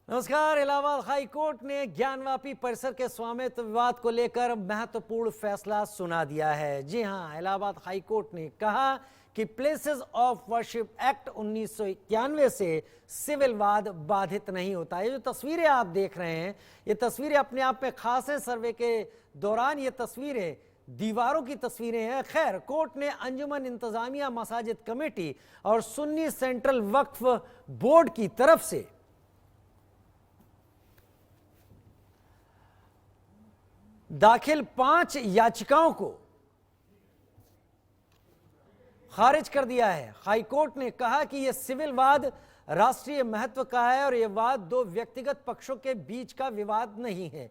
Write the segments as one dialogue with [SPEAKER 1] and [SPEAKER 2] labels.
[SPEAKER 1] नमस्कार। Allahabad high court ने ज्ञानवापी परिसर के स्वामित्व विवाद को लेकर महत्वपूर्ण फैसला सुना दिया है। जी हां, इलाहाबाद हाई कोर्ट ने कहा कि प्लेसेस ऑफ वर्शिप एक्ट 1991 से सिविल वाद बाधित नहीं होता है। ये जो तस्वीरें आप देख रहे हैं, ये तस्वीरें अपने आप में खास है। सर्वे के दौरान ये तस्वीरें दीवारों की तस्वीरें हैं। खैर, कोर्ट ने अंजुमन इंतजामिया मसाजिद कमेटी और सुन्नी सेंट्रल वक्फ बोर्ड की तरफ से दाखिल 5 याचिकाओं को खारिज कर दिया है। हाईकोर्ट ने कहा कि यह सिविल वाद राष्ट्रीय महत्व का है और यह वाद दो व्यक्तिगत पक्षों के बीच का विवाद नहीं है।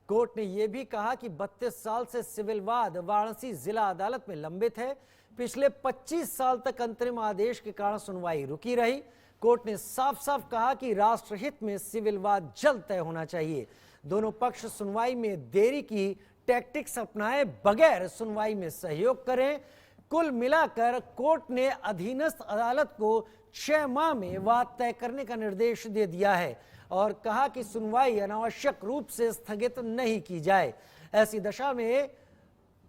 [SPEAKER 1] कोर्ट ने यह भी कहा कि 32 साल से सिविल वाद वाराणसी जिला अदालत में लंबित है। पिछले 25 साल तक अंतरिम आदेश के कारण सुनवाई रुकी रही। कोर्ट ने साफ साफ कहा कि राष्ट्रहित में सिविल वाद जल्द तय होना चाहिए। दोनों पक्ष सुनवाई में देरी की टैक्टिक्स अपनाए बगैर सुनवाई में सहयोग करें। कुल मिलाकर कोर्ट ने अधीनस्थ अदालत को 6 माह में वाद तय करने का निर्देश दे दिया है और कहा कि सुनवाई अनावश्यक रूप से स्थगित नहीं की जाए। ऐसी दशा में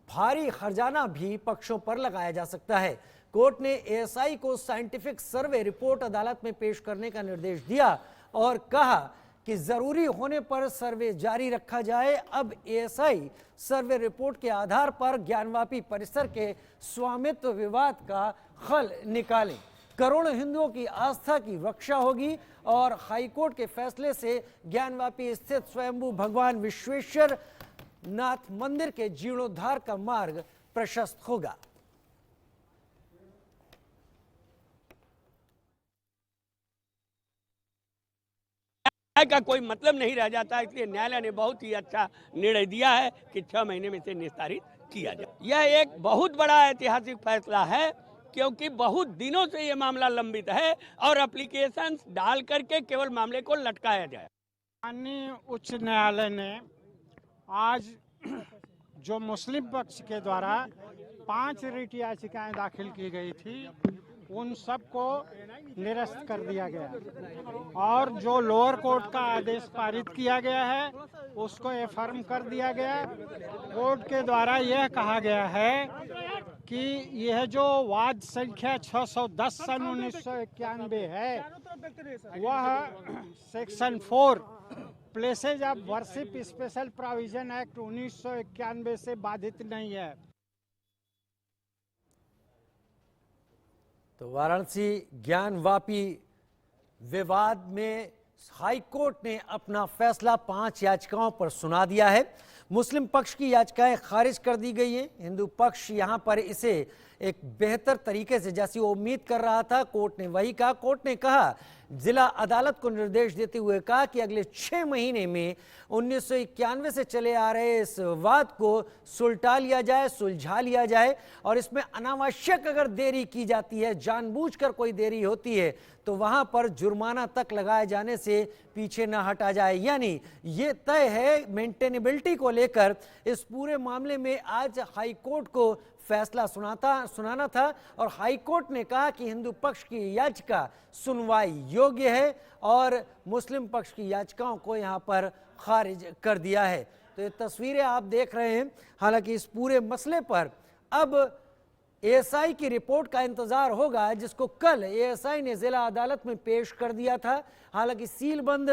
[SPEAKER 1] भारी खर्जाना भी पक्षों पर लगाया जा सकता है। कोर्ट ने एएसआई को साइंटिफिक सर्वे रिपोर्ट अदालत में पेश करने का निर्देश दिया और कहा कि जरूरी होने पर सर्वे जारी रखा जाए। अब एएसआई सर्वे रिपोर्ट के आधार पर ज्ञानवापी परिसर के स्वामित्व विवाद का हल निकालें। करोड़ों हिंदुओं की आस्था की रक्षा होगी और हाईकोर्ट के फैसले से ज्ञानवापी स्थित स्वयंभू भगवान विश्वेश्वर नाथ मंदिर के जीर्णोद्धार का मार्ग प्रशस्त होगा।
[SPEAKER 2] का कोई मतलब नहीं रह जाता, इसलिए न्यायालय ने बहुत ही अच्छा निर्णय दिया है कि 6 महीने में से निस्तारित किया जाए। यह एक बहुत बड़ा ऐतिहासिक फैसला है क्योंकि बहुत दिनों से ये मामला लंबित है और एप्लीकेशन डाल करके केवल मामले को लटकाया जाए।
[SPEAKER 3] माननीय उच्च न्यायालय ने आज जो मुस्लिम पक्ष के द्वारा 5 रिट याचिकाएं दाखिल की गई थी उन सबको निरस्त कर दिया गया और जो लोअर कोर्ट का आदेश पारित किया गया है उसको एफर्म कर दिया गया। कोर्ट के द्वारा यह कहा गया है कि यह जो वाद संख्या 610 सन 1991 है वह section 4 places of worship special provision act 1991 से बाधित नहीं है।
[SPEAKER 1] तो वाराणसी ज्ञानवापी विवाद में हाई कोर्ट ने अपना फैसला 5 याचिकाओं पर सुना दिया है। मुस्लिम पक्ष की याचिकाएं खारिज कर दी गई हैं। हिंदू पक्ष यहां पर इसे एक बेहतर तरीके से, जैसी वो उम्मीद कर रहा था, कोर्ट ने वही कहा। कोर्ट ने कहा, जिला अदालत को निर्देश देते हुए कहा कि अगले 6 महीने में 1991 से चले आ रहे इस वाद को सुलझा लिया जाए, सुलझा लिया जाए और इसमें अनावश्यक अगर देरी की जाती है, जानबूझकर कोई देरी होती है तो वहां पर जुर्माना तक लगाए जाने से पीछे न हटा जाए। यानी ये तय है मेंटेनेबिलिटी को लेकर। इस पूरे मामले में आज हाई कोर्ट को फैसला सुनाना था और हाई कोर्ट ने कहा कि हिंदू पक्ष की याचिका सुनवाई योग्य है और मुस्लिम पक्ष की याचिकाओं को यहां पर खारिज कर दिया है। तो ये तस्वीरें आप देख रहे हैं। हालांकि इस पूरे मसले पर अब एएसआई की रिपोर्ट का इंतजार होगा, जिसको कल एएसआई ने जिला अदालत में पेश कर दिया था। हालांकि सीलबंद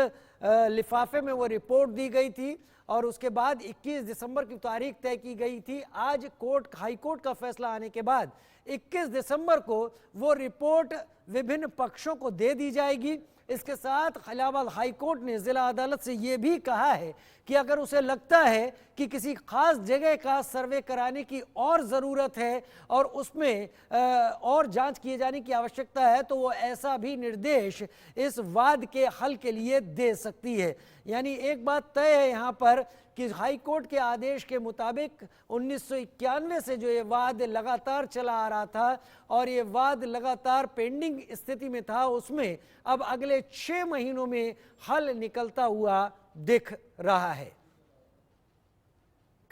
[SPEAKER 1] लिफाफे में वो रिपोर्ट दी गई थी और उसके बाद 21 दिसंबर की तारीख तय की गई थी। आज हाई कोर्ट का फैसला आने के बाद 21 दिसंबर को वो रिपोर्ट विभिन्न पक्षों को दे दी जाएगी। इसके साथ इलाहाबाद हाई कोर्ट ने जिला अदालत से ये भी कहा है कि अगर उसे लगता है कि किसी खास जगह का सर्वे कराने की और ज़रूरत है और उसमें और जांच किए जाने की आवश्यकता है तो वो ऐसा भी निर्देश इस वाद के हल के लिए दे सकती है। यानी एक बात तय है यहाँ पर कि हाई कोर्ट के आदेश के मुताबिक 1991 से जो ये वाद लगातार चला आ रहा था और ये वाद लगातार पेंडिंग स्थिति में था, उसमें अब अगले 6 महीनों में हल निकलता हुआ दिख रहा है।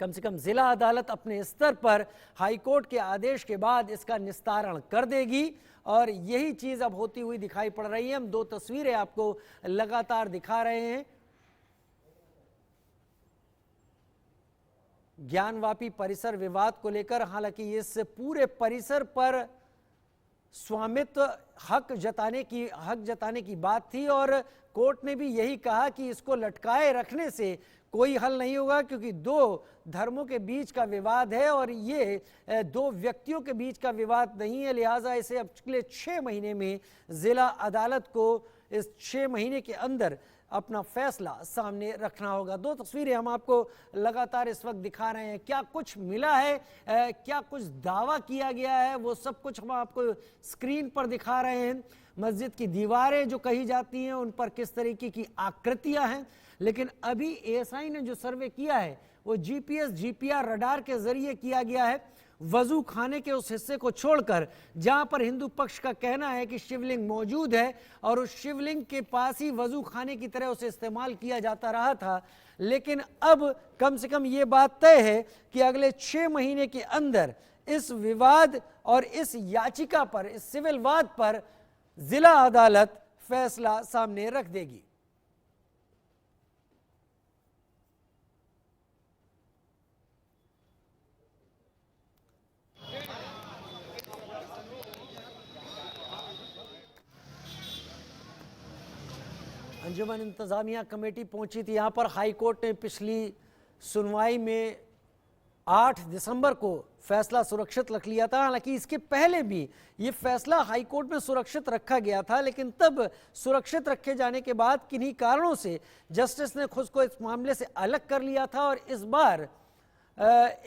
[SPEAKER 1] कम से कम जिला अदालत अपने स्तर पर हाईकोर्ट के आदेश के बाद इसका निस्तारण कर देगी और यही चीज अब होती हुई दिखाई पड़ रही है। हम दो तस्वीरें आपको लगातार दिखा रहे हैं। ज्ञानवापी परिसर विवाद को लेकर, हालांकि इस पूरे परिसर पर स्वामित्व हक जताने की बात थी और कोर्ट ने भी यही कहा कि इसको लटकाए रखने से कोई हल नहीं होगा, क्योंकि दो धर्मों के बीच का विवाद है और ये दो व्यक्तियों के बीच का विवाद नहीं है। लिहाजा इसे अगले 6 महीने में जिला अदालत को इस 6 महीने के अंदर अपना फैसला सामने रखना होगा। दो तस्वीरें हम आपको लगातार इस वक्त दिखा रहे हैं। क्या कुछ मिला है, क्या कुछ दावा किया गया है, वो सब कुछ हम आपको स्क्रीन पर दिखा रहे हैं। मस्जिद की दीवारें जो कही जाती हैं उन पर किस तरीके की आकृतियां हैं, लेकिन अभी एएसआई ने जो सर्वे किया है वो जीपीएस जीपीआर रडार के जरिए किया गया है। वजू खाने के उस हिस्से को छोड़कर जहां पर हिंदू पक्ष का कहना है कि शिवलिंग मौजूद है और उस शिवलिंग के पास ही वजू खाने की तरह उसे इस्तेमाल किया जाता रहा था, लेकिन अब कम से कम ये बात तय है कि अगले 6 महीने के अंदर इस विवाद और इस याचिका पर, इस सिविल वाद पर जिला अदालत फैसला सामने रख देगी। अंजुमन इंतजामिया कमेटी पहुंची थी यहाँ पर। हाईकोर्ट ने पिछली सुनवाई में 8 दिसंबर को फैसला सुरक्षित रख लिया था। हालांकि इसके पहले भी ये फैसला हाईकोर्ट में सुरक्षित रखा गया था, लेकिन तब सुरक्षित रखे जाने के बाद किन्हीं कारणों से जस्टिस ने खुद को इस मामले से अलग कर लिया था और इस बार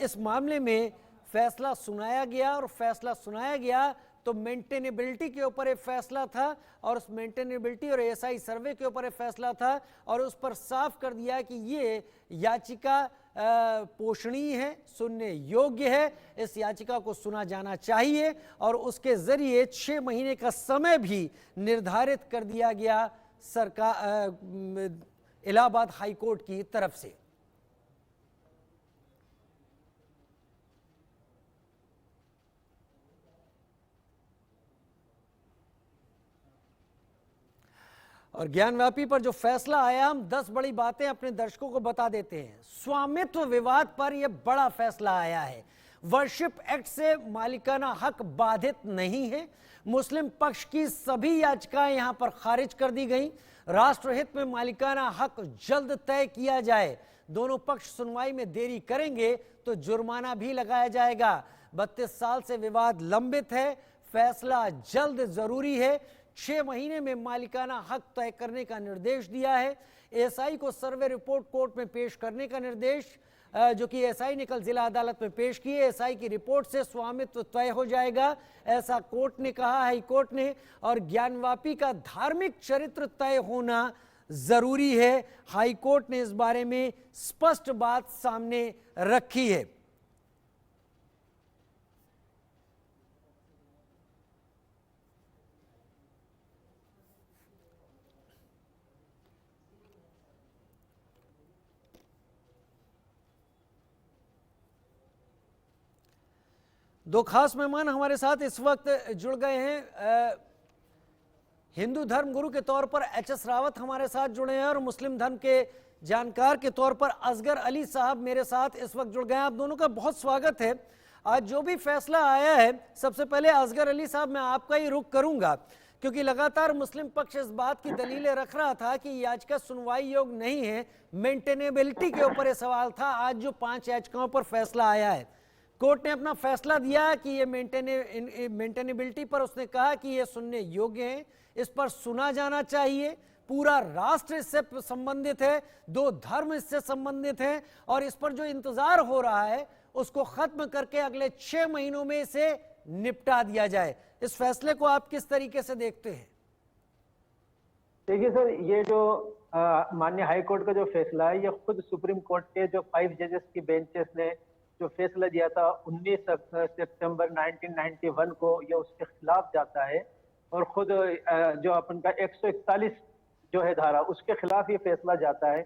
[SPEAKER 1] इस मामले में फैसला सुनाया गया और फैसला सुनाया गया तो मेंटेनेबिलिटी के ऊपर एक फैसला था और उस मेंटेनेबिलिटी और एएसआई सर्वे के ऊपर एक फैसला था और उस पर साफ कर दिया कि ये याचिका पोषणीय है, सुनने योग्य है, इस याचिका को सुना जाना चाहिए और उसके जरिए 6 महीने का समय भी निर्धारित कर दिया गया सरकार इलाहाबाद हाईकोर्ट की तरफ से। और ज्ञानव्यापी पर जो फैसला आया, हम 10 बड़ी बातें अपने दर्शकों को बता देते हैं। स्वामित्व विवाद पर यह बड़ा फैसला आया है। वर्शिप एक्ट से मालिकाना हक बाधित नहीं है। मुस्लिम पक्ष की सभी याचिकाएं यहां पर खारिज कर दी गई। राष्ट्रहित में मालिकाना हक जल्द तय किया जाए। दोनों पक्ष सुनवाई में देरी करेंगे तो जुर्माना भी लगाया जाएगा। 32 साल से विवाद लंबित है, फैसला जल्द जरूरी है। 6 महीने में मालिकाना हक तय करने का निर्देश दिया है। एएसआई को सर्वे रिपोर्ट कोर्ट में पेश करने का निर्देश, जो कि एएसआई ने कल जिला अदालत में पेश की। एएसआई की रिपोर्ट से स्वामित्व तय हो जाएगा, ऐसा कोर्ट ने कहा, हाई कोर्ट ने। और ज्ञानवापी का धार्मिक चरित्र तय होना जरूरी है। हाई कोर्ट ने इस बारे में स्पष्ट बात सामने रखी है। दो खास मेहमान हमारे साथ इस वक्त जुड़ गए हैं। हिंदू धर्म गुरु के तौर पर एचएस रावत हमारे साथ जुड़े हैं और मुस्लिम धर्म के जानकार के तौर पर असगर अली साहब मेरे साथ इस वक्त जुड़ गए हैं। आप दोनों का बहुत स्वागत है। आज जो भी फैसला आया है, सबसे पहले असगर अली साहब मैं आपका ही रुख करूंगा, क्योंकि लगातार मुस्लिम पक्ष इस बात की दलीलें रख रहा था कि याचिका सुनवाई योग्य नहीं है। मेंटेनेबिलिटी के ऊपर यह सवाल था। आज जो 5 याचिकाओं पर फैसला आया है, कोर्ट ने अपना फैसला दिया कि ये मेंटेनेबिलिटी पर उसने कहा कि ये सुनने योग्य है, इस पर सुना जाना चाहिए। पूरा राष्ट्र इससे संबंधित है, 2 धर्म इससे संबंधित हैं और इस पर जो इंतजार हो रहा है उसको खत्म करके अगले 6 महीनों में इसे निपटा दिया जाए। इस फैसले को आप किस तरीके से देखते हैं?
[SPEAKER 4] देखिए सर, ये जो माननीय हाई कोर्ट का जो फैसला है, ये खुद सुप्रीम कोर्ट के जो 5 जजेस की बेंचेस ने जो फैसला दिया था 19 सितंबर 1991 को, ये उसके खिलाफ जाता है और खुद जो अपन का 141 जो है धारा, उसके खिलाफ ये फैसला जाता है।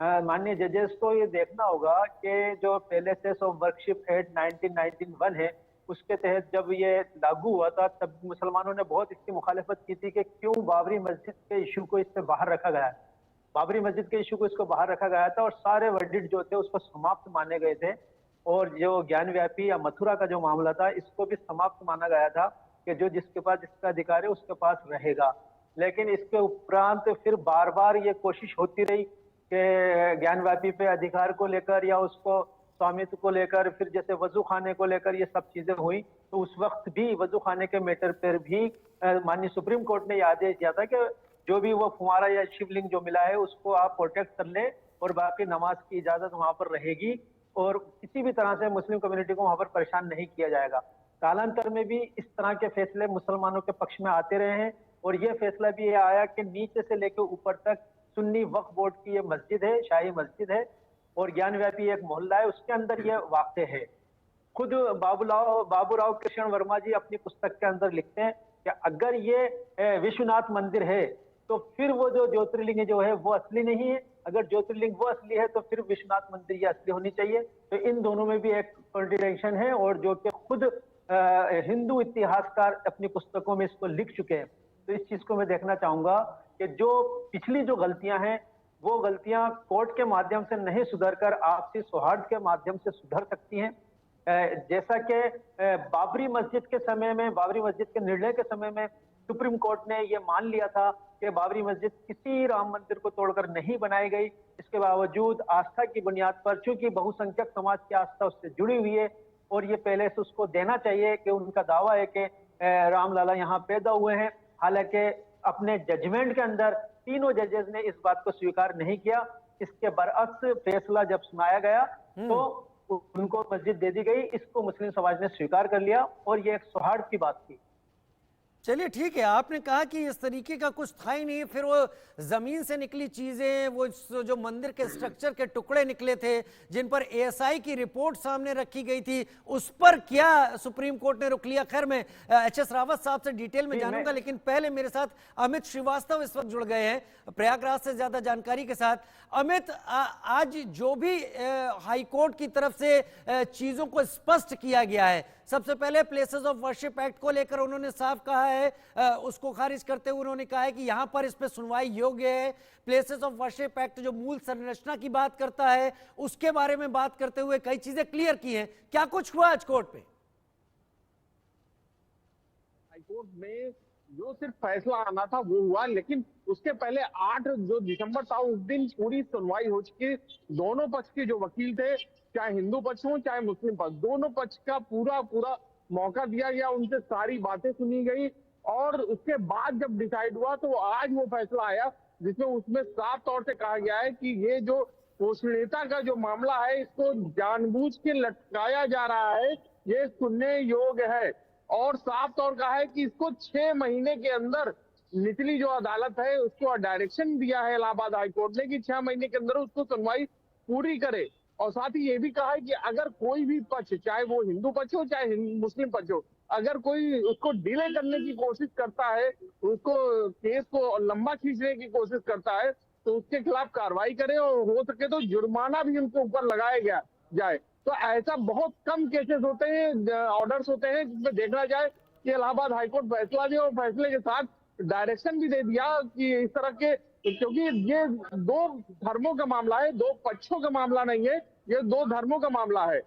[SPEAKER 4] माननीय जजेस को ये देखना होगा कि जो पैलेसेस ऑफ वर्कशिप एक्ट 1991 है, उसके तहत जब ये लागू हुआ था तब मुसलमानों ने बहुत इसकी मुखालिफत की थी कि क्यों बाबरी मस्जिद के इशू को इससे बाहर रखा गया है। बाबरी मस्जिद के इशू को इसको बाहर रखा गया था और सारे वर्डिक्ट जो थे उसको समाप्त माने गए थे, और जो ज्ञानव्यापी या मथुरा का जो मामला था इसको भी समाप्त माना गया था कि जो जिसके पास जिसका अधिकार है उसके पास रहेगा। लेकिन इसके उपरांत फिर बार बार ये कोशिश होती रही कि ज्ञानव्यापी पे अधिकार को लेकर या उसको स्वामित्व को लेकर, फिर जैसे वजू खाने को लेकर ये सब चीजें हुई, तो उस वक्त भी वजू खाने के मैटर पर भी माननीय सुप्रीम कोर्ट ने यह आदेश दिया था कि जो भी वो फुवारा या शिवलिंग जो मिला है उसको आप प्रोटेक्ट कर ले और बाकी नमाज की इजाजत वहां पर रहेगी और किसी भी तरह से मुस्लिम कम्युनिटी को वहां पर परेशान नहीं किया जाएगा। कालांतर में भी इस तरह के फैसले मुसलमानों के पक्ष में आते रहे हैं और ये फैसला भी ये आया कि नीचे से लेकर ऊपर तक सुन्नी वक्फ बोर्ड की ये मस्जिद है, शाही मस्जिद है और ज्ञानव्यापी एक मोहल्ला है, उसके अंदर ये वाक़ है। खुद बाबूराव कृष्ण वर्मा जी अपनी पुस्तक के अंदर लिखते हैं कि अगर ये विश्वनाथ मंदिर है तो फिर वो जो ज्योतिर्लिंग जो है वो असली नहीं है, अगर ज्योतिर्लिंग वो असली है तो फिर विश्वनाथ मंदिर ये असली होनी चाहिए। तो इन दोनों में भी एक कॉन्ट्रडिक्शन है और जो कि खुद हिंदू इतिहासकार अपनी पुस्तकों में इसको लिख चुके हैं। तो इस चीज को मैं देखना चाहूंगा कि जो पिछली जो गलतियां हैं वो गलतियां कोर्ट के माध्यम से नहीं सुधर कर आपसी सौहार्द के माध्यम से सुधर सकती हैं। जैसा कि बाबरी मस्जिद के समय में, बाबरी मस्जिद के निर्णय के समय में सुप्रीम कोर्ट ने ये मान लिया था कि बाबरी मस्जिद किसी राम मंदिर को तोड़कर नहीं बनाई गई, इसके बावजूद आस्था की बुनियाद पर, चूंकि बहुसंख्यक समाज की आस्था उससे जुड़ी हुई है और ये पहले से उसको देना चाहिए कि उनका दावा है कि रामलला यहाँ पैदा हुए हैं। हालांकि अपने जजमेंट के अंदर तीनों जजेस ने इस बात को स्वीकार नहीं किया। इसके बरअक्स फैसला जब सुनाया गया तो उनको मस्जिद दे दी गई, इसको मुस्लिम समाज ने स्वीकार कर लिया और ये एक सौहार्द की बात थी।
[SPEAKER 1] चलिए ठीक है, आपने कहा कि इस तरीके का कुछ था ही नहीं, फिर वो जमीन से निकली चीजें, वो जो मंदिर के स्ट्रक्चर के टुकड़े निकले थे जिन पर एएसआई की रिपोर्ट सामने रखी गई थी, उस पर क्या सुप्रीम कोर्ट ने रुख लिया? खैर मैं एचएस रावत साहब से डिटेल में जानूंगा, लेकिन पहले मेरे साथ अमित श्रीवास्तव इस वक्त जुड़ गए हैं प्रयागराज से ज्यादा जानकारी के साथ। अमित, आज जो भी हाईकोर्ट की तरफ से चीजों को स्पष्ट किया गया है, सबसे पहले प्लेसेस ऑफ वर्शिप एक्ट को लेकर उन्होंने साफ कहा है, उसको खारिज करते हुए उन्होंने कहा है कि यहां पर इस पे सुनवाई योग्य है। प्लेसेस ऑफ वर्शिप एक्ट जो मूल संरचना की बात करता है उसके बारे में बात करते हुए कई चीजें क्लियर की हैं। क्या कुछ हुआ आज कोर्ट पे?
[SPEAKER 5] हाईकोर्ट में जो सिर्फ फैसला आना था वो हुआ, लेकिन उसके पहले 8 जो दिसंबर था उस दिन पूरी सुनवाई हो चुकी। दोनों पक्ष के जो वकील थे, चाहे हिंदू पक्ष हो चाहे मुस्लिम पक्ष, दोनों पक्ष का पूरा मौका दिया गया, उनसे सारी बातें सुनी गई और उसके बाद जब डिसाइड हुआ तो आज वो फैसला आया जिसमें उसमें साफ तौर से कहा गया है कि ये जो पोषणीयता का जो मामला है इसको जानबूझ के लटकाया जा रहा है, ये सुनने योग्य है। और साफ तौर कहा है कि इसको 6 महीने के अंदर निचली जो अदालत है उसको डायरेक्शन दिया है इलाहाबाद हाईकोर्ट ने कि 6 महीने के अंदर उसको सुनवाई पूरी करे। और साथ ही ये भी कहा है कि अगर कोई भी पक्ष, चाहे वो हिंदू पक्ष हो चाहे मुस्लिम पक्ष हो, अगर कोई उसको डिले करने की कोशिश करता है, उसको केस को लंबा खींचने की कोशिश करता है, तो उसके खिलाफ कार्रवाई करे और हो सके तो जुर्माना भी उनके ऊपर लगाया जाए। तो ऐसा बहुत कम केसेस होते हैं, ऑर्डर्स होते हैं जिसमें देखा जाए कि इलाहाबाद हाईकोर्ट फैसला दे और फैसले के साथ डायरेक्शन भी दे दिया कि इस तरह के, क्योंकि ये 2 धर्मों का मामला है, 2 पक्षों का मामला नहीं है, ये 2 धर्मों का मामला है।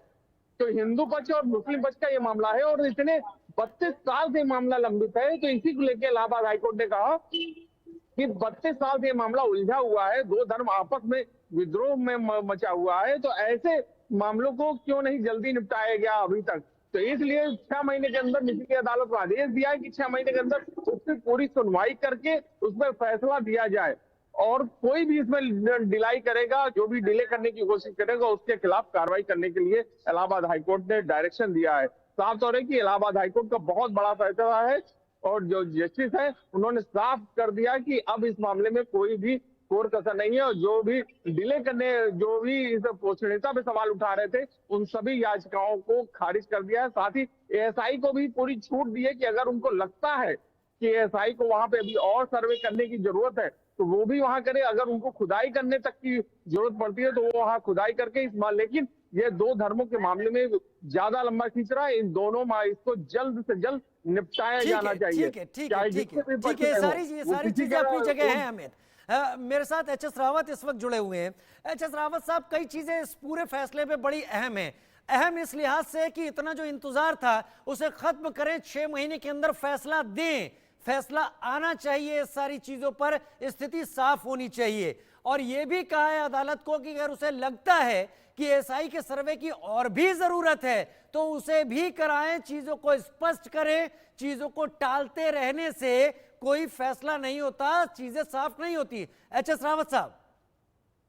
[SPEAKER 5] तो हिंदू पक्ष और मुस्लिम पक्ष का ये मामला है और इतने 32 साल से मामला लंबित है। तो इसी को लेकर इलाहाबाद हाईकोर्ट ने कहा कि 32 साल से मामला उलझा हुआ है, 2 धर्म आपस में विद्रोह में मचा हुआ है, तो ऐसे मामलों को क्यों नहीं जल्दी निपटाया गया अभी तक। तो इसलिए 6 महीने के अंदर निचली अदालत को आदेश दिया है कि 6 महीने के अंदर उसकी पूरी सुनवाई करके उसमें फैसला दिया जाए और कोई भी इसमें डिलाई करेगा, जो भी डिले करने की कोशिश करेगा, उसके खिलाफ कार्रवाई करने के लिए इलाहाबाद हाईकोर्ट ने डायरेक्शन दिया है। साफ तौर है कि इलाहाबाद हाईकोर्ट का बहुत बड़ा फैसला है और जो जस्टिस है उन्होंने साफ कर दिया कि अब इस मामले में कोई भी कोर कसर नहीं है और जो भी डिले करने, जो भी इस पोषणीयता पे सवाल उठा रहे थे, उन सभी याचिकाओं को खारिज कर दिया है। साथ ही एएसआई को भी पूरी छूट दी है कि अगर उनको लगता है कि एएसआई को वहां पे अभी और सर्वे करने की जरूरत है तो वो भी वहां करे। अगर उनको खुदाई करने तक की जरूरत पड़ती है तो वो वहां खुदाई करके लेकिन ये दो धर्मों के मामले में ज्यादा लंबा खींच रहा है। इन दोनों इसको जल्द से जल्द निपटाया जाना चाहिए।
[SPEAKER 1] ठीक है,
[SPEAKER 5] चाहे
[SPEAKER 1] ठीक
[SPEAKER 5] जिससे भी
[SPEAKER 1] है, ठीक है,
[SPEAKER 5] पक्ष में हो,
[SPEAKER 1] सारी
[SPEAKER 5] वो
[SPEAKER 1] सारी
[SPEAKER 5] किसी
[SPEAKER 1] चीजें अपनी
[SPEAKER 5] का
[SPEAKER 1] जगह हैं अमित। मेरे साथ एचएस रावत इस वक्त जुड़े हुए हैं। एचएस रावत साहब, कई चीजें इस पूरे फैसले पे बड़ी अहम है। अहम इस लिहाज से कि इतना जो इंतजार था उसे खत्म करें, 6 महीने के अंदर फैसला दें, फैसला आना चाहिए इस सारी चीजों पर, स्थिति साफ होनी चाहिए। और यह भी कहा है अदालत को कि अगर उसे लगता है कि एसआई के सर्वे की और भी जरूरत है तो उसे भी कराएं, चीजों को स्पष्ट करें। चीजों को टालते रहने से कोई फैसला नहीं होता, चीजें साफ नहीं होती। एचएस रावत साहब।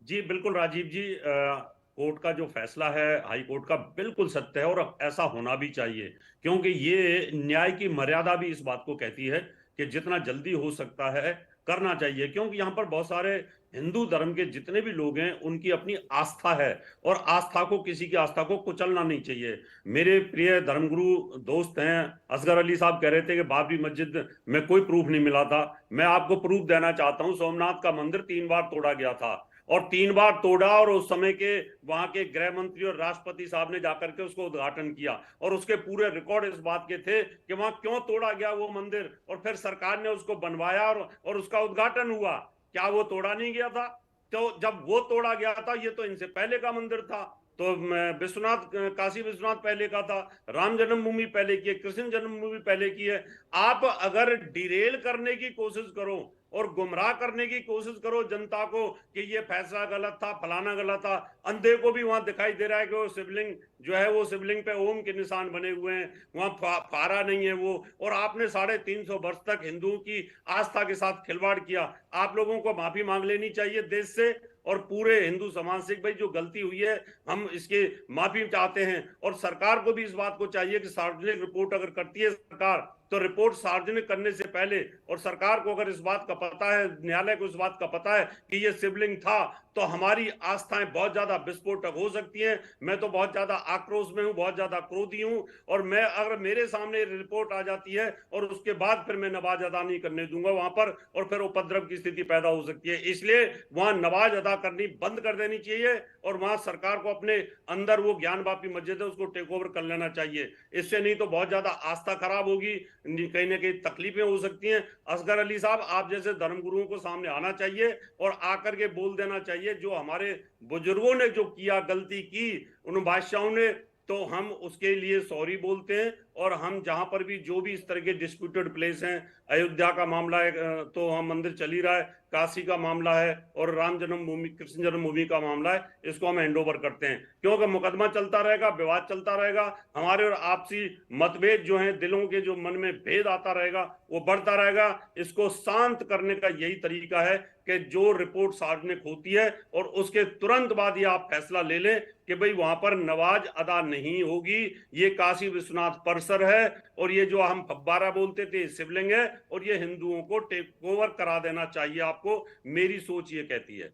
[SPEAKER 6] जी बिल्कुल राजीव जी, कोर्ट का जो फैसला है हाई कोर्ट का बिल्कुल सत्य है और ऐसा होना भी चाहिए, क्योंकि ये न्याय की मर्यादा भी इस बात को कहती है कि जितना जल्दी हो सकता है करना चाहिए। क्योंकि यहाँ पर बहुत सारे हिंदू धर्म के जितने भी लोग हैं उनकी अपनी आस्था है और आस्था को, किसी की आस्था को कुचलना नहीं चाहिए। मेरे प्रिय धर्मगुरु दोस्त हैं असगर अली साहब कह रहे थे कि बाबरी मस्जिद में कोई प्रूफ नहीं मिला था। मैं आपको प्रूफ देना चाहता हूं, सोमनाथ का मंदिर 3 बार तोड़ा गया था और 3 बार तोड़ा और उस समय के वहां के गृह मंत्री और राष्ट्रपति साहब ने जाकर के उसको उद्घाटन किया और उसके पूरे रिकॉर्ड इस बात के थे कि वहां क्यों तोड़ा गया वो मंदिर, और फिर सरकार ने उसको बनवाया और उसका उद्घाटन हुआ। क्या वो तोड़ा नहीं गया था? तो जब वो तोड़ा गया था, ये तो इनसे पहले का मंदिर था, तो विश्वनाथ, काशी विश्वनाथ पहले का था, राम जन्मभूमि पहले की है, कृष्ण जन्मभूमि पहले की है। आप अगर डिरेल करने की कोशिश करो और गुमराह करने की कोशिश करो जनता को कि ये फैसला गलत था, फलाना गलत था, अंधे को भी वहां दिखाई दे रहा है कि वो शिवलिंग जो है वो शिवलिंग पे ओम के निशान बने हुए हैं, वहां फारा नहीं है वो, और आपने 350 वर्ष तक हिंदुओं की आस्था के साथ खिलवाड़ किया। आप लोगों को माफी मांग लेनी चाहिए देश से और पूरे हिंदू समाज से, भाई जो गलती हुई है हम इसके माफी चाहते हैं। और सरकार को भी इस बात को चाहिए कि सार्वजनिक रिपोर्ट अगर करती है सरकार तो रिपोर्ट सार्वजनिक करने से पहले, और सरकार को अगर इस बात का पता है, न्यायालय को इस बात का पता है कि ये शिवलिंग था, तो हमारी आस्थाएं बहुत ज्यादा विस्फोटक हो सकती हैं। मैं तो बहुत ज्यादा आक्रोश में हूं, बहुत ज्यादा क्रोधी हूं, और मैं अगर मेरे सामने रिपोर्ट आ जाती है और उसके बाद फिर मैं नमाज अदा नहीं करने दूंगा वहां पर, और फिर उपद्रव की स्थिति पैदा हो सकती है। इसलिए वहां नमाज अदा करनी बंद कर देनी चाहिए और वहां सरकार को अपने अंदर वो ज्ञानवापी मस्जिद है उसको टेक ओवर कर लेना चाहिए। इससे नहीं तो बहुत ज्यादा आस्था खराब होगी, कहीं ना कहीं तकलीफें हो सकती हैं। असगर अली साहब, आप जैसे धर्मगुरुओं को सामने आना चाहिए और आकर के बोल देना चाहिए जो हमारे बुजुर्गों ने जो किया, गलती की उन बादशाहों ने, तो हम उसके लिए सॉरी बोलते हैं। और हम जहां पर भी जो भी इस तरह के डिस्प्यूटेड प्लेस हैं, अयोध्या का मामला है तो हम मंदिर चल ही रहा है, काशी का मामला है और राम जन्मभूमि, कृष्ण जन्मभूमि का मामला है, इसको हम हैंड ओवर करते हैं। क्योंकि मुकदमा चलता रहेगा, विवाद चलता रहेगा, हमारे और आपसी मतभेद जो हैं, दिलों के जो मन में भेद आता रहेगा वो बढ़ता रहेगा। इसको शांत करने का यही तरीका है कि जो रिपोर्ट सार्वजनिक होती है और उसके तुरंत बाद ये आप फैसला ले लें कि भाई वहां पर नमाज अदा नहीं होगी, ये काशी विश्वनाथ परिसर है और ये जो हम फब्बारा बोलते थे शिवलिंग है, और ये हिंदुओं को टेक ओवर करा देना चाहिए आपको। मेरी सोच ये कहती है।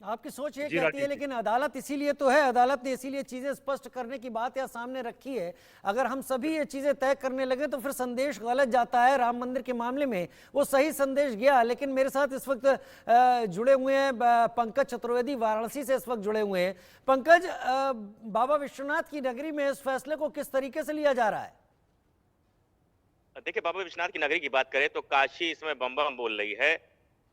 [SPEAKER 1] आपकी सोच ये कहती है, लेकिन अदालत इसीलिए तो है, अदालत ने इसीलिए चीजें स्पष्ट करने की बात यहाँ सामने रखी है। अगर हम सभी ये चीजें तय करने लगे तो फिर संदेश गलत जाता है। राम मंदिर के मामले में वो सही संदेश गया। लेकिन मेरे साथ इस वक्त जुड़े हुए हैं पंकज चतुर्वेदी, वाराणसी से इस वक्त जुड़े हुए हैं। पंकज, बाबा विश्वनाथ की नगरी में इस फैसले को किस तरीके से लिया जा रहा है?
[SPEAKER 7] देखिए, बाबा विश्वनाथ की नगरी की बात करें तो काशी इसमें बम बम बोल रही है।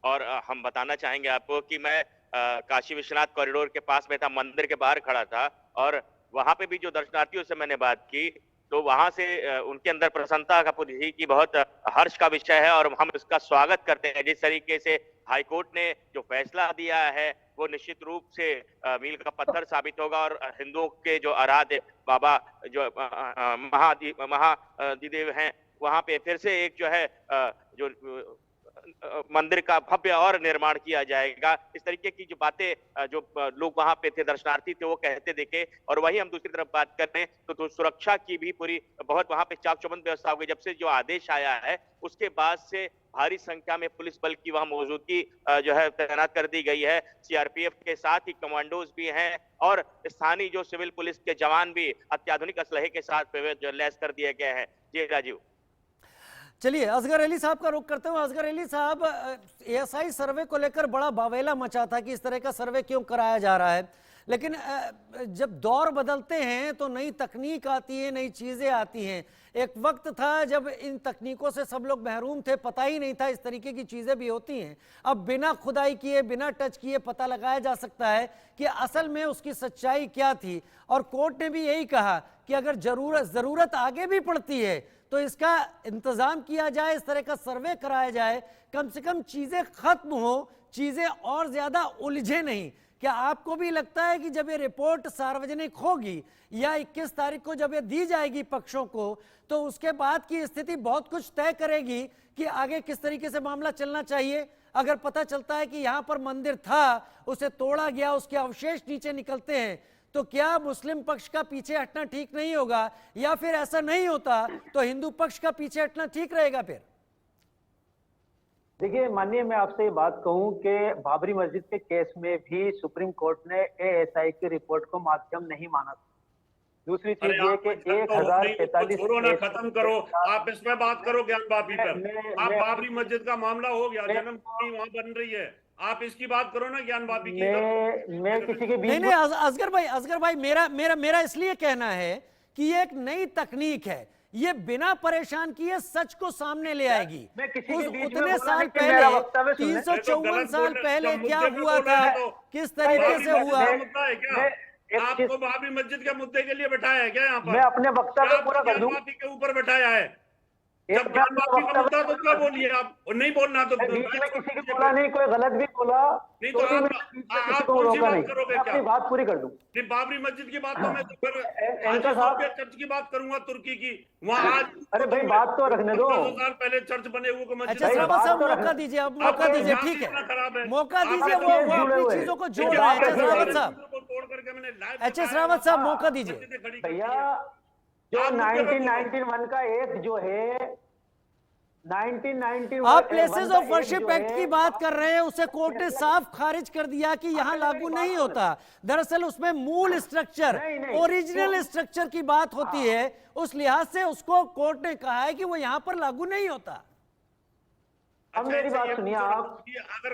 [SPEAKER 7] और हम बताना चाहेंगे आपको कि मैं काशी विश्वनाथ कॉरिडोर के पास में था, मंदिर के बाहर खड़ा था, और वहां पे भी जो दर्शनार्थियों से मैंने बात की तो वहां से उनके अंदर प्रसन्नता का पुरी की बहुत हर्ष का विषय है और हम इसका स्वागत करते हैं। जिस तरीके से हाईकोर्ट ने जो फैसला दिया है वो निश्चित रूप से मील का पत्थर साबित होगा और हिंदुओं के जो आराध्य बाबा जो महादिदेव हैं, वहां पे फिर से एक जो है जो मंदिर का भव्य और निर्माण किया जाएगा। इस तरीके की जो बातें जो लोग वहां पे थे, दर्शनार्थी थे, वो कहते देखे। और वही हम दूसरी तरफ बात कर रहे हैं तो सुरक्षा की भी पूरी बहुत वहां पे चाक चौबंद व्यवस्था हो गई। जब से जो आदेश आया है उसके बाद से भारी संख्या में पुलिस बल की वहां मौजूदगी जो है तैनात कर दी गई है। सीआरपीएफ के साथ ही कमांडोज भी हैं और स्थानीय जो सिविल पुलिस के जवान भी अत्याधुनिक असलहे के साथ लैस कर दिए गए हैं। जी राजीव।
[SPEAKER 1] चलिए असगर अली साहब का रुख करते हुए, असगर अली साहब, एएसआई सर्वे को लेकर बड़ा बावेला मचा था कि इस तरह का सर्वे क्यों कराया जा रहा है, लेकिन जब दौर बदलते हैं तो नई तकनीक आती है, नई चीजें आती हैं। एक वक्त था जब इन तकनीकों से सब लोग महरूम थे, पता ही नहीं था इस तरीके की चीजें भी होती हैं। अब बिना खुदाई किए, बिना टच किए पता लगाया जा सकता है कि असल में उसकी सच्चाई क्या थी। और कोर्ट ने भी यही कहा कि अगर जरूरत आगे भी पड़ती है तो इसका इंतजाम किया जाए, इस तरह का सर्वे कराया जाए, कम से कम चीजें खत्म हो, चीजें और ज्यादा उलझे नहीं। क्या आपको भी लगता है कि जब ये रिपोर्ट सार्वजनिक होगी या 21 तारीख को जब ये दी जाएगी पक्षों को, तो उसके बाद की स्थिति बहुत कुछ तय करेगी कि आगे किस तरीके से मामला चलना चाहिए? अगर पता चलता है कि यहां पर मंदिर था, उसे तोड़ा गया, उसके अवशेष नीचे निकलते हैं, तो क्या मुस्लिम पक्ष का पीछे हटना ठीक नहीं होगा? या फिर ऐसा नहीं होता तो हिंदू पक्ष का पीछे हटना ठीक रहेगा? फिर
[SPEAKER 4] देखिए माननीय, मैं आपसे ये बात कहूं कि बाबरी मस्जिद के केस में भी सुप्रीम कोर्ट ने एएसआई की रिपोर्ट को माध्यम नहीं माना था। दूसरी चीज ये कि 1045
[SPEAKER 6] छोड़ो ना, खत्म करो, आप इसमें बात करो ज्ञान वापी पर। आप बाबरी मस्जिद का मामला हो गया, जन्मभूमि वहां बन रही है, आप इसकी बात करो ना ज्ञान वापी की।
[SPEAKER 4] मैं किसी के बीच
[SPEAKER 1] नहीं, असगर भाई मेरा इसलिए कहना है कि ये एक नई तकनीक है, ये बिना परेशान किए सच को सामने ले आएगी। उतने साल पहले, 354 साल पहले क्या हुआ था, किस तरीके से हुआ?
[SPEAKER 6] आपको बाबरी मस्जिद के मुद्दे के लिए बैठाया है क्या यहाँ पर?
[SPEAKER 4] मैं अपने वक्तव्य पूरा कर दूं।
[SPEAKER 6] के ऊपर बैठाया है, जब ज्ञान वापी का मुद्दा तो क्या बोलिए आप, नहीं बोलना तो
[SPEAKER 4] बीच में किसी की बोला नहीं, कोई गलत भी बोला
[SPEAKER 6] नहीं, तो आप कौन सी बात करोगे? क्या
[SPEAKER 4] अपनी बात पूरी कर दूं?
[SPEAKER 6] नहीं, बाबरी मस्जिद की बात तो मैं तो फिर
[SPEAKER 4] एंकर साहब
[SPEAKER 6] चर्च की बात करूंगा, तुर्की की, वहाँ आज
[SPEAKER 4] अरे भाई बात तो रखने दो।
[SPEAKER 6] 2 साल पहले चर्च बने हुए को मस्जिद।
[SPEAKER 1] अच्छा श्रावण साहब, मौका दीजिए, अब मौका दीजिए, ठीक है, मौका दीजिए, वो अपनी चीजों को जोड़ रहा है। अच्छा श्रावण साहब, अच्छा श्रावण साहब, मौका दीजिए
[SPEAKER 4] भैया। जो 1991 का एक्ट जो है 1991,
[SPEAKER 1] आप प्लेसेस ऑफ वर्शिप एक्ट की बात कर रहे हैं, उसे कोर्ट ने साफ खारिज कर दिया कि यहां लागू नहीं होता। दरअसल उसमें मूल स्ट्रक्चर, ओरिजिनल स्ट्रक्चर की बात होती है, उस लिहाज से उसको कोर्ट ने कहा है कि वो यहां पर लागू नहीं होता।
[SPEAKER 4] अब मेरी बात सुनिए आप,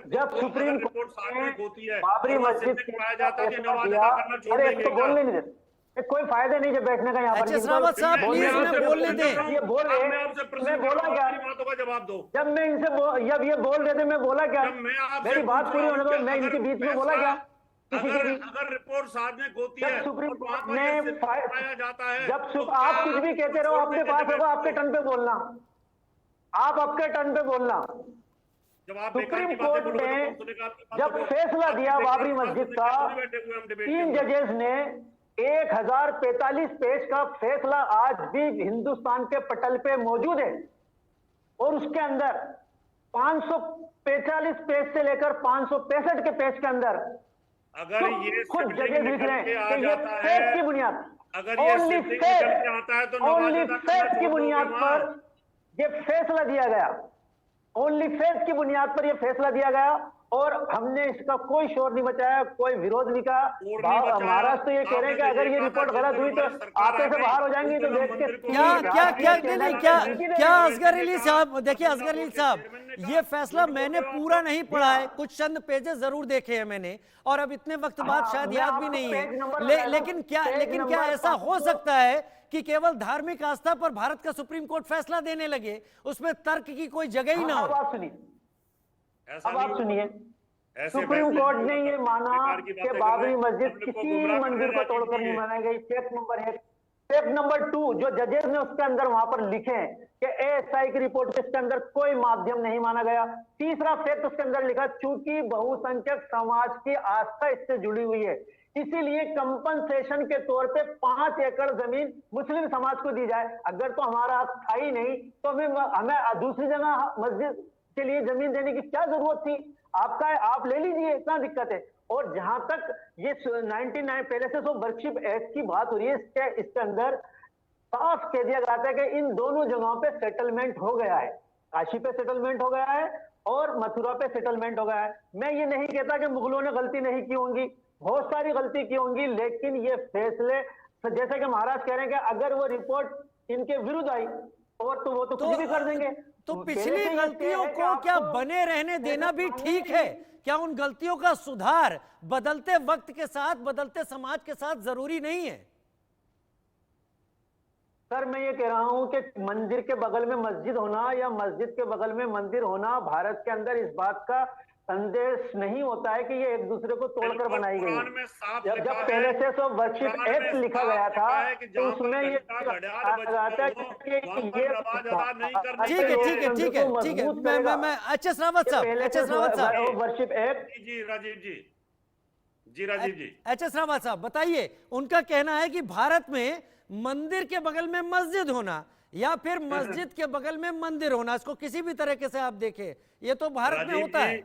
[SPEAKER 4] जब सुप्रीम कोर्ट होती है बाबरी मस्जिद
[SPEAKER 6] पाया जाता है कि नवाजा करना छोड़
[SPEAKER 4] अरे
[SPEAKER 6] देंगे,
[SPEAKER 4] तो बोलने नहीं देते, कोई फायदा नहीं जब बैठने का यहाँ पर।
[SPEAKER 1] अच्छा श्रावण साहब, प्लीज उन्हें बोलने दें।
[SPEAKER 4] ये बोल रहे हैं, मैं बोला क्या?
[SPEAKER 6] बातों का जवाब दो।
[SPEAKER 4] जब मैं इनसे जब ये बोल रहे थे, मैं बोला क्या? मेरी बात पूरी होने दो, मैं इनके बीच में बोला क्या?
[SPEAKER 6] अगर रिपोर्ट सार्वजनिक होती है,
[SPEAKER 4] सुप्रीम
[SPEAKER 6] तो वहाँ
[SPEAKER 4] कोर्ट
[SPEAKER 6] पर
[SPEAKER 4] ने
[SPEAKER 6] पाया जाता है,
[SPEAKER 4] जब आप कुछ भी कहते रहो, अपने पास होगा, आपके टर्न पे बोलना, आप आपके टर्न पे बोलना। सुप्रीम कोर्ट ने जब फैसला दिया बाबरी मस्जिद का, 3 जजेस ने 1045 पेज का फैसला आज भी हिंदुस्तान के पटल पे मौजूद है, और उसके अंदर 545 पेज से लेकर 565 के पेज के अंदर
[SPEAKER 6] अगर ये
[SPEAKER 4] खुद जजेस लिख रहे हैं कि ये फैक्ट की बुनियाद,
[SPEAKER 6] अगर ये
[SPEAKER 4] ओनली फैक्ट की बुनियाद पर ये फैसला दिया गया, ओनली फैक्ट की बुनियाद पर यह फैसला दिया गया, और हमने इसका कोई शोर नहीं मचाया, कोई विरोध नहीं कहा। महाराष्ट्र तो ये कह रहे हैं कि अगर ये रिपोर्ट गलत हुई तो आते से बाहर हो जाएंगे। तो देख के
[SPEAKER 1] क्या असगर अली साहब, देखिए असगर अली साहब, ये फैसला मैंने पूरा नहीं पढ़ा है, कुछ चंद पेजेस जरूर देखे हैं मैंने, और अब इतने वक्त बाद शायद याद भी नहीं है। लेकिन क्या ऐसा हो सकता है कि केवल धार्मिक आस्था पर भारत का सुप्रीम कोर्ट फैसला देने लगे, उसमें तर्क की कोई जगह ही ना हो?
[SPEAKER 4] अब आप सुनिए, सुप्रीम कोर्ट ने ये माना कि बाबरी मस्जिद किसी मंदिर को तोड़कर नहीं बनाई गई। Fact number 1। फैक्ट नंबर 2, जो जजेस ने उसके अंदर वहां पर लिखे कि एएसआई की रिपोर्ट इसके अंदर कोई माध्यम नहीं माना गया। तीसरा फैक्ट उसके अंदर लिखा, चूंकि बहुसंख्यक समाज की आस्था इससे जुड़ी हुई है, इसीलिए कंपनसेशन के तौर पे 5 एकड़ जमीन मुस्लिम समाज को दी जाए। अगर तो हमारा हक था ही नहीं तो हमें दूसरी जगह मस्जिद के लिए जमीन देने की क्या जरूरत थी? आपका है, आप ले लीजिए, इतना दिक्कत है। और जहां तक ये 99 प्लेसेस ऑफ वर्शिप एक्ट की बात हो रही है, इसके अंदर साफ कह दिया जाता है कि इन दोनों जगहों पे सेटलमेंट हो गया है। काशी पे सेटलमेंट हो गया है और मथुरा पे सेटलमेंट हो गया है। मैं ये नहीं कहता कि मुगलों ने गलती नहीं की होंगी, बहुत सारी गलती की होंगी, लेकिन ये फैसले, जैसे कि महाराज कह रहे हैं कि अगर वो रिपोर्ट इनके विरुद्ध आई और तो वो तो कुछ भी कर देंगे।
[SPEAKER 1] तो
[SPEAKER 4] पहले
[SPEAKER 1] पिछली
[SPEAKER 4] से ये
[SPEAKER 1] गलतियों
[SPEAKER 4] है कि
[SPEAKER 1] को क्या
[SPEAKER 4] आपको
[SPEAKER 1] बने रहने देना भी
[SPEAKER 4] मानने
[SPEAKER 1] ठीक
[SPEAKER 4] की-
[SPEAKER 1] है? क्या उन गलतियों का सुधार बदलते वक्त के साथ, बदलते समाज के साथ जरूरी नहीं है?
[SPEAKER 4] सर मैं ये कह रहा हूं कि मंदिर के बगल में मस्जिद होना या मस्जिद के बगल में मंदिर होना भारत के अंदर इस बात का संदेश नहीं होता है कि ये एक दूसरे को तोड़कर
[SPEAKER 6] बिल्कुल,
[SPEAKER 4] बनाई गई
[SPEAKER 6] कुरान
[SPEAKER 4] है।
[SPEAKER 6] में साफ
[SPEAKER 4] जब
[SPEAKER 6] लिखा
[SPEAKER 4] पहले
[SPEAKER 6] है,
[SPEAKER 4] से सब वर्शिप
[SPEAKER 6] कुरान में
[SPEAKER 4] एक्ट लिखा
[SPEAKER 6] साफ
[SPEAKER 4] गया था
[SPEAKER 6] लिखा है कि
[SPEAKER 4] तो
[SPEAKER 6] जहाँ पर
[SPEAKER 4] उसमें ये
[SPEAKER 6] घंटा घड़ियाल
[SPEAKER 4] कहा
[SPEAKER 6] बजते
[SPEAKER 4] जाता है
[SPEAKER 6] हो,
[SPEAKER 4] कि
[SPEAKER 6] वहाँ पर
[SPEAKER 4] ये
[SPEAKER 6] नमाज अदा नहीं करनी
[SPEAKER 1] ठीक है,
[SPEAKER 6] चाहिए।
[SPEAKER 1] ठीक है, ठीक है, ठीक है। मैं एच.एस. रावत साहब, एच.एस. रावत साहब,
[SPEAKER 4] वर्शिप एक्ट
[SPEAKER 6] जी राजीव जी, जी राजीव जी,
[SPEAKER 1] एच.एस. रावत साहब बताइए, उनका कहना है कि भारत में मंदिर के बगल में मस्जिद होना या फिर मस्जिद के बगल में मंदिर होना, इसको किसी भी तरीके से आप देखें, ये तो भारत में होता है।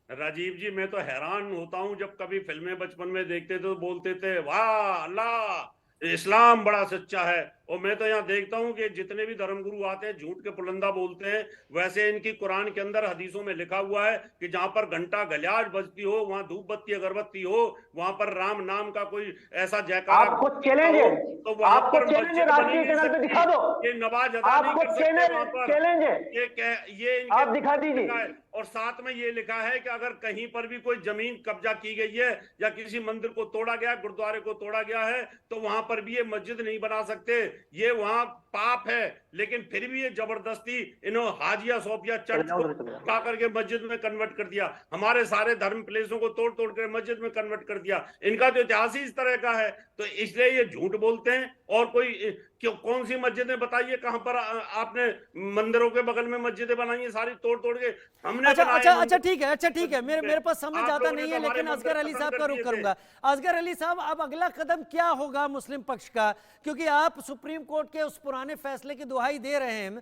[SPEAKER 6] राजीव जी मैं तो हैरान होता हूं जब कभी फिल्में बचपन में देखते थे तो बोलते थे वाह अल्लाह इस्लाम बड़ा सच्चा है, और मैं तो यहाँ देखता हूँ कि जितने भी धर्मगुरु आते हैं झूठ के पुलंदा बोलते हैं। वैसे इनकी कुरान के अंदर हदीसों में लिखा हुआ है कि जहां पर घंटा गलियाज बजती हो, वहां धूप बत्ती अगरबत्ती हो, वहां पर राम नाम का कोई ऐसा जयकारा
[SPEAKER 4] आपको चैलेंज है,
[SPEAKER 6] तो वहां
[SPEAKER 4] आपको
[SPEAKER 6] पर
[SPEAKER 4] चैलेंज है,
[SPEAKER 6] मस्जिद
[SPEAKER 4] राष्ट्रीय
[SPEAKER 6] बनी नहीं
[SPEAKER 4] चैनल पे
[SPEAKER 6] सकती।
[SPEAKER 4] दिखा दो,
[SPEAKER 6] ये नमाज अदा नहीं
[SPEAKER 4] आपको
[SPEAKER 6] कर सकते वहां पर।
[SPEAKER 4] चैलेंज है,
[SPEAKER 6] ये इनके
[SPEAKER 4] आप दिखा दीजिए।
[SPEAKER 6] लिखा है। और साथ में ये लिखा है कि अगर कहीं पर भी कोई जमीन कब्जा की गई है या किसी मंदिर को तोड़ा गया, गुरुद्वारे को तोड़ा गया है, तो वहां पर भी ये मस्जिद नहीं बना सकते। ये वहां पाप है, लेकिन फिर भी ये जबरदस्ती इन्होंने हाजिया सोफिया चर्च को उठा करके मस्जिद में कन्वर्ट कर दिया। हमारे सारे धर्म प्लेसों को तोड़ तोड़ कर मस्जिद में कन्वर्ट कर दिया। इनका तो इतिहास ही इस तरह का है, तो इसलिए ये झूठ बोलते हैं। और कोई क्यों, कौन सी मस्जिदें बताइए कहां पर आपने मंदिरों के बगल में मस्जिदें बनाई है, सारी तोड़ तोड़ के हमने
[SPEAKER 1] अच्छा ठीक है, अच्छा ठीक है, मेरे पास समय ज्यादा नहीं है, लेकिन असगर अली साहब का रुख करूंगा। असगर अली साहब, अब अगला कदम क्या होगा मुस्लिम पक्ष का, क्योंकि आप सुप्रीम कोर्ट के उस पुराने फैसले की दुहाई दे रहे हैं,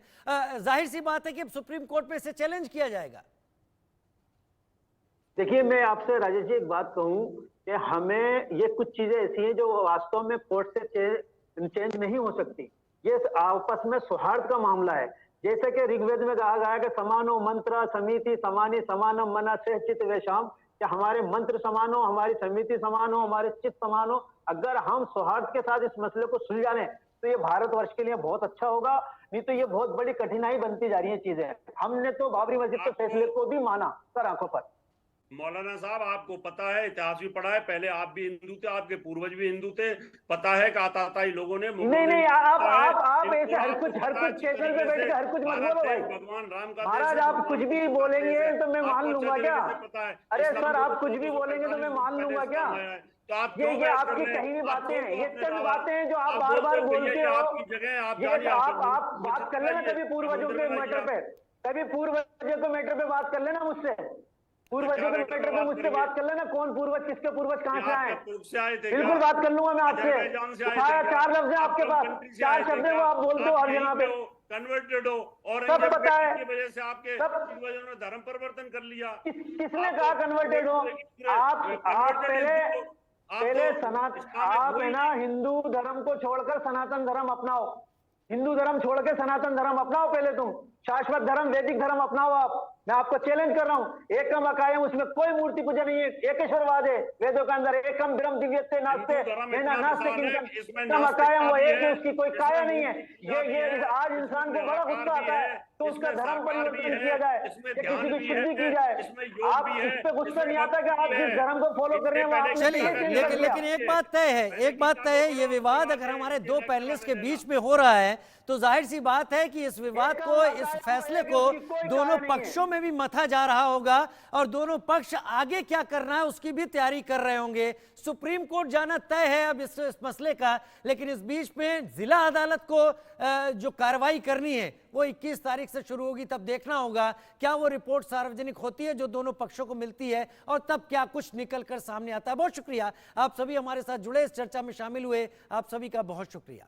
[SPEAKER 1] जाहिर सी बात है कि सुप्रीम कोर्ट में इसे चैलेंज किया जाएगा।
[SPEAKER 4] देखिए मैं आपसे राजेश जी एक बात कहूं कि हमें ये कुछ चीजें ऐसी हैं जो वास्तव में कोर्ट से चेंज नहीं हो सकती। ये आपस में सौहार्द का मामला है। जैसे कि ऋग्वेद में कहा गया है कि समानो मंत्र समिति समानी समानम मना से चित वेशाम, कि हमारे मंत्र समान हो, हमारी समिति समान हो, हमारे चित समान हो। अगर हम सौहार्द के साथ इस मसले को सुलझा लें तो ये भारतवर्ष के लिए बहुत अच्छा होगा, नहीं तो ये बहुत बड़ी कठिनाई बनती जा रही है चीजें। हमने तो बाबरी मस्जिद के फैसले को भी माना सर आंखों पर।
[SPEAKER 6] मौलाना साहब आपको पता है, इतिहास भी पढ़ा है, पहले आप भी हिंदू थे, आपके पूर्वज भी हिंदू थे, पता है कि आताताई लोगों ने
[SPEAKER 4] नहीं आप ऐसे हर कुछ स्टेशन पे बैठ के हर कुछ मत बोलो भाई।
[SPEAKER 6] भगवान राम का
[SPEAKER 4] महाराज आप कुछ भी बोलेंगे तो मैं मान लूंगा क्या? अरे सर आप कुछ भी बोलेंगे तो मैं मान लूंगा क्या?
[SPEAKER 6] तो आप
[SPEAKER 4] ये आपकी कहीं भी बातें हैं, ये चंद बातें हैं जो आप बार बार बोलते हो। ये आप बात कर लेना कभी पूर्वजों के मैटर पे, कभी पूर्वजों के मैटर पे बात कर लेना मुझसे, पूर्वजों के मैटर पे मुझसे बात कर लेना, कौन पूर्वज किसके पूर्वज कहाँ से आए, बिल्कुल बात कर लूंगा मैं आपसे। उठाया 4 लफ्ज है आपके पास, 4 शब्द है वो आप बोलते हो हर जगह पे,
[SPEAKER 6] कन्वर्टेड हो और
[SPEAKER 4] सब पता है
[SPEAKER 6] की वजह से आपके पूर्वजों ने धर्म परिवर्तन कर लिया।
[SPEAKER 4] किसने कहा कन्वर्टेड हो? आप पहले सनातन, आप है ना हिंदू धर्म को छोड़कर सनातन धर्म अपनाओ, हिंदू धर्म छोड़ के सनातन धर्म अपनाओ। पहले तुम शाश्वत धर्म वैदिक धर्म अपनाओ। आप, मैं आपको चैलेंज कर रहा हूँ। एकम अकायम, उसमें कोई मूर्ति पूजा नहीं है, एकेश्वरवाद है वेदों के अंदर। एकम ब्रह्म दिव्यते नास्ते नास्ते किंचन अकायम, वो एक है, उसकी कोई काया नहीं है। ये आज इंसान को बड़ा गुस्सा आता है तो उसका धर्म परिवर्तन किया जाए, किसी की शुद्धि की जाए। आप इस पे गुस्सा नहीं आता कि आप जिस धर्म को फॉलो कर रहे हैं।
[SPEAKER 1] चलिए, लेकिन एक बात तय है, एक बात तय है, ये विवाद अगर हमारे 2 पैनलिस्ट के बीच में हो रहा है तो जाहिर सी बात है कि इस विवाद को, इस फैसले को दोनों पक्षों में भी मथा जा रहा होगा और दोनों पक्ष आगे क्या करना है उसकी भी तैयारी कर रहे होंगे। सुप्रीम कोर्ट जाना तय है अब इस मसले का, लेकिन इस बीच में जिला अदालत को जो कार्रवाई करनी है वो 21 तारीख से शुरू होगी। तब देखना होगा क्या वो रिपोर्ट सार्वजनिक होती है जो दोनों पक्षों को मिलती है और तब क्या कुछ निकल कर सामने आता है। बहुत शुक्रिया आप सभी हमारे साथ जुड़े, इस चर्चा में शामिल हुए, आप सभी का बहुत शुक्रिया।